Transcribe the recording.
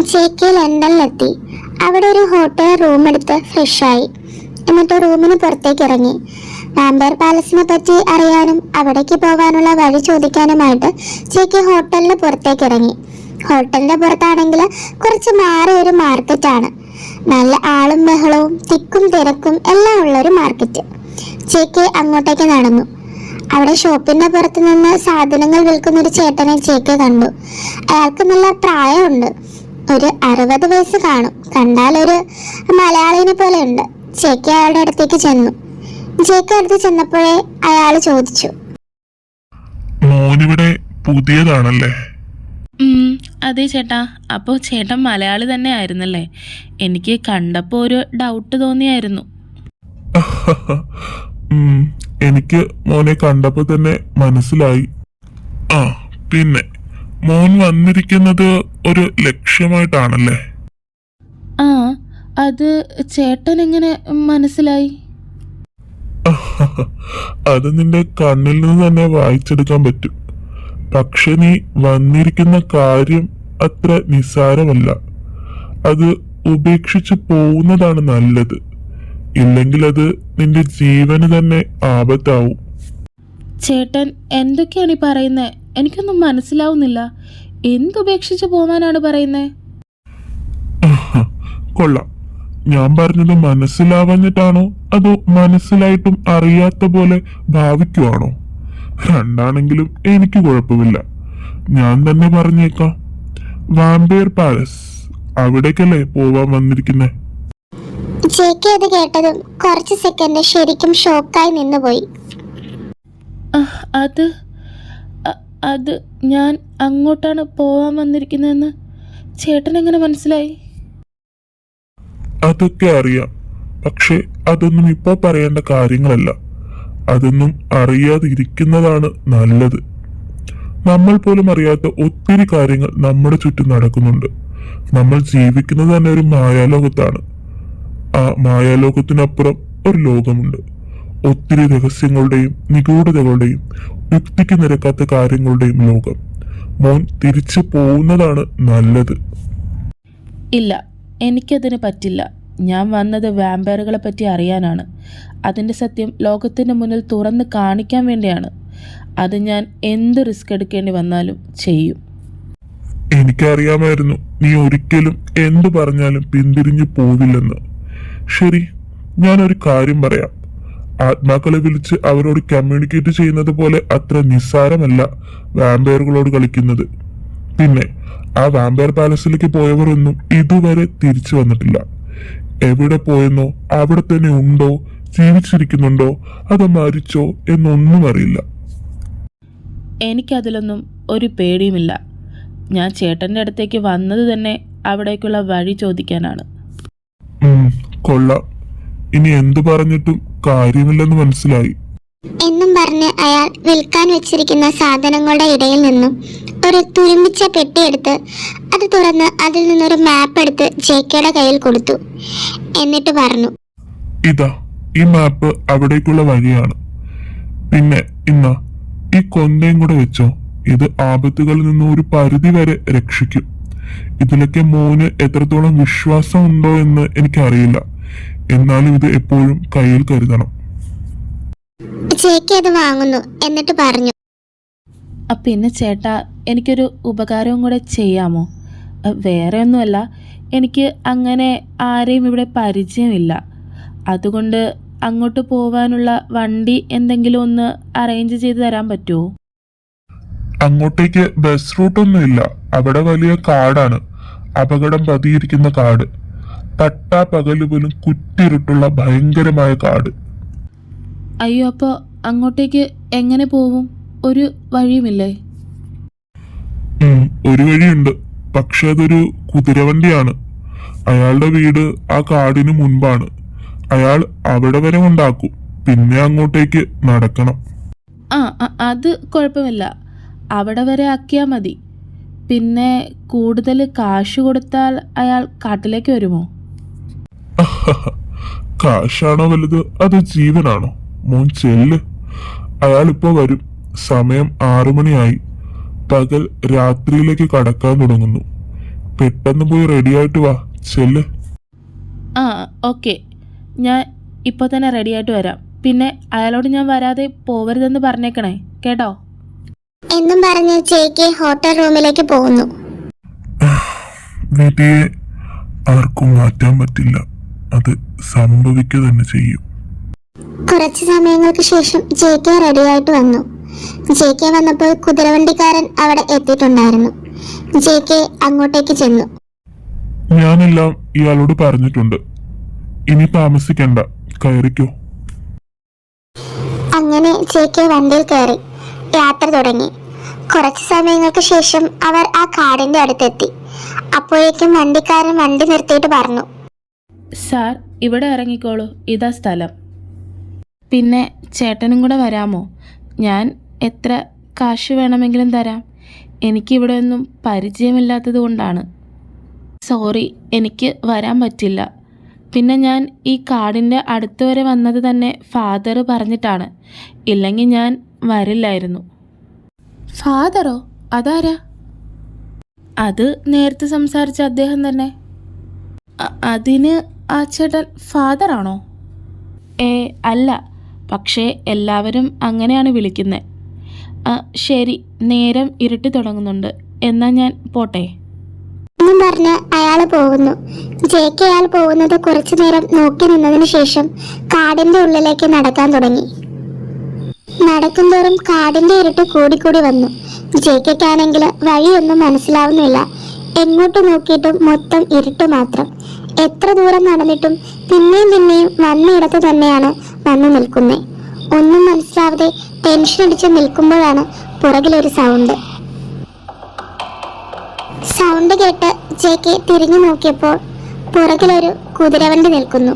JK ലണ്ടനിലെത്തി. അവിടെ ഒരു hotel room എടുത്ത് ഫ്രഷായി. എന്നിട്ട് റൂമിന് പുറത്തേക്ക് ഇറങ്ങി. വാമ്പയർ പാലസിനെ പറ്റി അറിയാനും അവിടേക്ക് പോകാനുള്ള വഴി ചോദിക്കാനുമായിട്ട് JK ഹോട്ടലിന് പുറത്തേക്ക് ഇറങ്ങി. ഹോട്ടലിന്റെ പുറത്താണെങ്കിൽ കുറച്ച് മാറിയ ഒരു മാർക്കറ്റാണ്. നല്ല ആളും ബഹളവും തിക്കും തിരക്കും എല്ലാം ഉള്ള ഒരു മാർക്കറ്റ്. JK അങ്ങോട്ടേക്ക് നടന്നു. അവിടെ ഷോപ്പിന്റെ പുറത്ത് നിന്ന് സാധനങ്ങൾ വിൽക്കുന്ന ഒരു ചേട്ടനെ JK കണ്ടു. അയാൾക്ക് നല്ല പ്രായമുണ്ട്. ഒരു 60 വയസ്സ് കാണും. കണ്ടാൽ ഒരു മലയാളിനെ പോലെ ഉണ്ട്. JK അയാളുടെ അടുത്തേക്ക് ചെന്നു. JK അടുത്ത് ചെന്നപ്പോഴേ അയാൾ ചോദിച്ചു, മോനിവിടെ പുതിയതാണല്ലേ? അതെ ചേട്ടാ. അപ്പോൾ ചേട്ടൻ മലയാളി തന്നെ ആയിരുന്നല്ലേ? എനിക്ക് കണ്ടപ്പോൾ ഒരു ഡൗട്ട് തോന്നിയായിരുന്നു. എനിക്ക് മോനെ കണ്ടപ്പോൾ തന്നെ മനസ്സിലായി. ആ, പിന്നെ മോൻ വന്നിരിക്കുന്നത് ഒരു ലക്ഷ്യമായിട്ടാണല്ലേ? ആ, അത് ചേട്ടൻ എങ്ങനെ മനസ്സിലായി? അത് നിന്റെ കണ്ണിൽ നിന്ന് തന്നെ വായിച്ചെടുക്കാൻ പറ്റും. പക്ഷെ നീ വന്നിരിക്കുന്ന കാര്യം അത്ര നിസ്സാരമല്ല. അത് ഉപേക്ഷിച്ച് പോകുന്നതാണ് നല്ലത്. ഇല്ലെങ്കിൽ അത് നിന്റെ ജീവന് തന്നെ ആപത്താവും. ചേട്ടൻ എന്തൊക്കെയാണ് ഈ പറയുന്നത്? എനിക്കൊന്നും മനസ്സിലാവുന്നില്ല. എന്തുപേക്ഷിച്ച് പോവാനാണ് പറയുന്നത്? കൊള്ളാം. ഞാൻ പറഞ്ഞത് മനസ്സിലാവാഞ്ഞിട്ടാണോ അതോ മനസ്സിലായിട്ടും അറിയാത്ത പോലെ ഭാവിക്കുവാണോ? രണ്ടാണെങ്കിലും എനിക്ക് കുഴപ്പമില്ല. ഞാൻ തന്നെ പറഞ്ഞേക്കാം. വാമ്പയർ പാലസ്, അവിടേക്കല്ലേ പോവാൻ വന്നിരിക്കുന്നേ? JK അത് കേട്ടതും കുറച്ച് സെക്കൻഡ് ശരിക്കും ഷോക്കായി നിന്നുപോയി. അത് ഞാൻ അങ്ങോട്ടാണ് പോവാൻ വന്നിരിക്കുന്നതെന്ന് ചേട്ടൻ എങ്ങനെ മനസ്സിലായി? അതൊക്കെ അറിയാം. പക്ഷെ അതൊന്നും ഇപ്പൊ പറയേണ്ട കാര്യങ്ങളല്ല. അതൊന്നും അറിയാതെ ഇരിക്കുന്നതാണ് നല്ലത്. നമ്മൾ പോലും അറിയാത്ത ഒത്തിരി കാര്യങ്ങൾ നമ്മുടെ ചുറ്റും നടക്കുന്നുണ്ട്. നമ്മൾ ജീവിക്കുന്നത് തന്നെ ഒരു മായാലോകത്താണ്. ആ മായാലോകത്തിനപ്പുറം ഒരു ലോകമുണ്ട്. ഒത്തിരി രഹസ്യങ്ങളുടെയും നിഗൂഢതകളുടെയും യുക്തിക്ക് നിരക്കാത്ത കാര്യങ്ങളുടെയും ലോകം. മോൻ തിരിച്ചു പോകുന്നതാണ് നല്ലത്. ഇല്ല, എനിക്കതിന് പറ്റില്ല. ഞാൻ വന്നത് വാമ്പയറുകളെ പറ്റി അറിയാനാണ്. അതിൻ്റെ സത്യം ലോകത്തിൻ്റെ മുന്നിൽ തുറന്ന് കാണിക്കാൻ വേണ്ടിയാണ്. അത് ഞാൻ എന്ത് റിസ്ക് എടുക്കേണ്ടി വന്നാലും ചെയ്യും. എനിക്കറിയാമായിരുന്നു നീ ഒരിക്കലും എന്തു പറഞ്ഞാലും പിന്തിരിഞ്ഞു പോവില്ലെന്ന്. ശരി, ഞാനൊരു കാര്യം പറയാം. ആത്മാക്കളെ വിളിച്ച് അവരോട് കമ്മ്യൂണിക്കേറ്റ് ചെയ്യുന്നത് പോലെ അത്ര നിസ്സാരമല്ല വാമ്പയറുകളോട് കളിക്കുന്നത്. പിന്നെ ആ വാമ്പയർ പാലസിലേക്ക് പോയവരൊന്നും ഇതുവരെ തിരിച്ചു വന്നിട്ടില്ല. എവിടെ പോയെന്നോ, അവിടെ തന്നെ ഉണ്ടോ, ജീവിച്ചിരിക്കുന്നുണ്ടോ, അതോ മരിച്ചോ എന്നൊന്നും അറിയില്ല. എനിക്കതിലൊന്നും ഒരു പേടിയുമില്ല. ഞാൻ ചേട്ടൻ്റെ അടുത്തേക്ക് വന്നത് തന്നെ അവിടേക്കുള്ള വഴി ചോദിക്കാനാണ്. കൊള്ളാം. ഇനി എന്തു പറഞ്ഞിട്ടും കാര്യമില്ലെന്ന് മനസ്സിലായി എന്നും പറഞ്ഞ് അയാൾ വിൽക്കാൻ വെച്ചിരിക്കുന്ന സാധനങ്ങളുടെ ഇടയിൽ നിന്നും ഒരു തുരുമ്പിച്ച പെട്ടിയെടുത്ത് അത് തുറന്ന് അതിൽ നിന്നൊരു മാപ്പ് എടുത്ത് JKയുടെ കയ്യിൽ കൊടുത്തു. എന്നിട്ട് പറഞ്ഞു, ഇതാ, ഈ മാപ്പ് അവിടേക്കുള്ള വഴിയാണ്. പിന്നെ ഈ കൊന്തയും കൂടെ വെച്ചോ. ഇത് ആപത്തുകളിൽ നിന്ന് ഒരു പരിധി വരെ രക്ഷിക്കും. ഇതിലൊക്കെ മോന് എത്രത്തോളം വിശ്വാസം ഉണ്ടോ എന്ന് എനിക്കറിയില്ല. എന്നാലും ഇത് എപ്പോഴും കയ്യിൽ കരുതണം. JK അത് വാങ്ങുന്നു. എന്നിട്ട് പറഞ്ഞു, പിന്നെ ചേട്ടാ, എനിക്കൊരു ഉപകാരവും കൂടെ ചെയ്യാമോ? വേറെ ഒന്നുമല്ല, എനിക്ക് അങ്ങനെ ആരെയും ഇവിടെ പരിചയമില്ല. അതുകൊണ്ട് അങ്ങോട്ട് പോകാനുള്ള വണ്ടി എന്തെങ്കിലും ഒന്ന് അറേഞ്ച് ചെയ്ത് തരാൻ പറ്റുമോ? അങ്ങോട്ടേക്ക് ബസ് റൂട്ടൊന്നും ഇല്ല. അവിടെ വലിയ കാടാണ്. അപകടം പതിയിരിക്കുന്ന കാട്. തട്ടാ പകല് പോലും കുറ്റിരുട്ടുള്ള ഭയങ്കരമായ കാട്. അയ്യോ, അപ്പോൾ അങ്ങോട്ടേക്ക് എങ്ങനെ പോവും? ഒരു വഴിയുമില്ലേ? ഒരു വഴിയുണ്ട്. പക്ഷെ അതൊരു കുതിരവണ്ടിയാണ്. അയാളുടെ വീട് ആ കാടിന് മുൻപാണ്. അയാൾ അവിടെ വരെ കൊണ്ടാക്കും. പിന്നെ അങ്ങോട്ടേക്ക് നടക്കണം. അത് കുഴപ്പമില്ല. അവിടെ വരെ ആക്കിയാൽ മതി. പിന്നെ കൂടുതൽ കാശ് കൊടുത്താൽ അയാൾ കാട്ടിലേക്ക് വരുമോ? കാശാണോ വലുത് അത് ജീവനാണോ? മോൻ ചെല്ല്. അയാൾ ഇപ്പോ വരും. സമയം 6 മണിയായി. പകൽ രാത്രിയിലേക്ക് കടക്കാൻ തുടങ്ങുന്നു. പെട്ടെന്ന് പോയി റെഡി ആയിട്ട് വാ, ചെല്ല്. ആ ഓക്കെ, ഞാൻ ഇപ്പോൾ തന്നെ റെഡിയായിട്ട് വരാം. പിന്നെ അയാളോട് ഞാൻ വരാതെ പോവരുതെന്ന് പറഞ്ഞേക്കണേ കേട്ടോ. എന്നും പറഞ്ഞ് ജെയ്ക്ക് ഹോട്ടൽ റൂമിലേക്ക് പോകുന്നു. നിധിയെ ആർക്കും മാറ്റാൻ പറ്റില്ല, അത് സംഭവിക്കുക തന്നെ ചെയ്യും. കുറച്ച് സമയങ്ങൾക്ക് ശേഷം ജെയ്ക്ക് റെഡിയായിട്ട് വന്നു. ജെയ്ക്ക് വന്നപ്പോൾ കുതിരവണ്ടിക്കാരൻ അവിടെ എത്തിയിട്ടുണ്ടായിരുന്നു. ജെയ്ക്ക് അങ്ങോട്ടേക്ക് ചെന്നു. ഞാനെല്ലാം ഇയാളോട് പറഞ്ഞിട്ടുണ്ട്, ഇനി താമസിക്കണ്ട, കയറിക്കോ. അങ്ങനെ ജെയ്ക്ക് വണ്ടിയിൽ കയറി യാത്ര തുടങ്ങി. കുറച്ച് സമയങ്ങൾക്ക് ശേഷം അവർ ആ കാടിന്റെ അടുത്തെത്തി. അപ്പോഴേക്കും വണ്ടിക്കാരൻ വണ്ടി നിർത്തിയിട്ട് പറഞ്ഞു, സാർ ഇവിടെ ഇറങ്ങിക്കോളൂ, ഇതാ സ്ഥലം. പിന്നെ ചേട്ടനും കൂടെ വരാമോ? ഞാൻ എത്ര കാശ് വേണമെങ്കിലും തരാം. എനിക്കിവിടെ ഒന്നും പരിചയമില്ലാത്തത് കൊണ്ടാണ്. സോറി, എനിക്ക് വരാൻ പറ്റില്ല. പിന്നെ ഞാൻ ഈ കാടിൻ്റെ അടുത്ത് വരെ വന്നത് തന്നെ ഫാദർ പറഞ്ഞിട്ടാണ്, ഇല്ലെങ്കിൽ ഞാൻ വരില്ലായിരുന്നു. ഫാദറോ? അതാരാ? അത് നേരത്തെ സംസാരിച്ച അദ്ദേഹം തന്നെ. അതിന് ആ ചേട്ടൻ ഫാദറാണോ? അല്ല, പക്ഷേ എല്ലാവരും അങ്ങനെയാണ് വിളിക്കുന്നത്. ശരി, നേരം ഇരുട്ടി തുടങ്ങുന്നുണ്ട്, എന്നാൽ ഞാൻ പോട്ടെ എന്നും പറഞ്ഞ് അയാൾ പോകുന്നു. ജെയ്ക്ക് അയാൾ പോകുന്നത് കുറച്ചു നേരം നോക്കി നിന്നതിന് ശേഷം കാടിന്റെ ഉള്ളിലേക്ക് നടക്കാൻ തുടങ്ങി. നടക്കുന്തോറും കാടിന്റെ ഇരുട്ട് കൂടിക്കൂടി വന്നു. ജെയ്ക്കാണെങ്കിൽ വഴിയൊന്നും മനസ്സിലാവുന്നില്ല. എങ്ങോട്ട് നോക്കിയിട്ടും മൊത്തം ഇരുട്ട് മാത്രം. എത്ര ദൂരം നടന്നിട്ടും പിന്നെയും വന്നയിടത്ത് തന്നെയാണ് വന്നു നിൽക്കുന്നത്. ഒന്നും മനസ്സിലാവാതെ ടെൻഷൻ അടിച്ച് നിൽക്കുമ്പോഴാണ് പുറകിലൊരു സൗണ്ട് കേട്ട് ജെയ്ക്ക് തിരിഞ്ഞു നോക്കിയപ്പോൾ പുറകിലൊരു കുതിരവണ്ടി നിൽക്കുന്നു.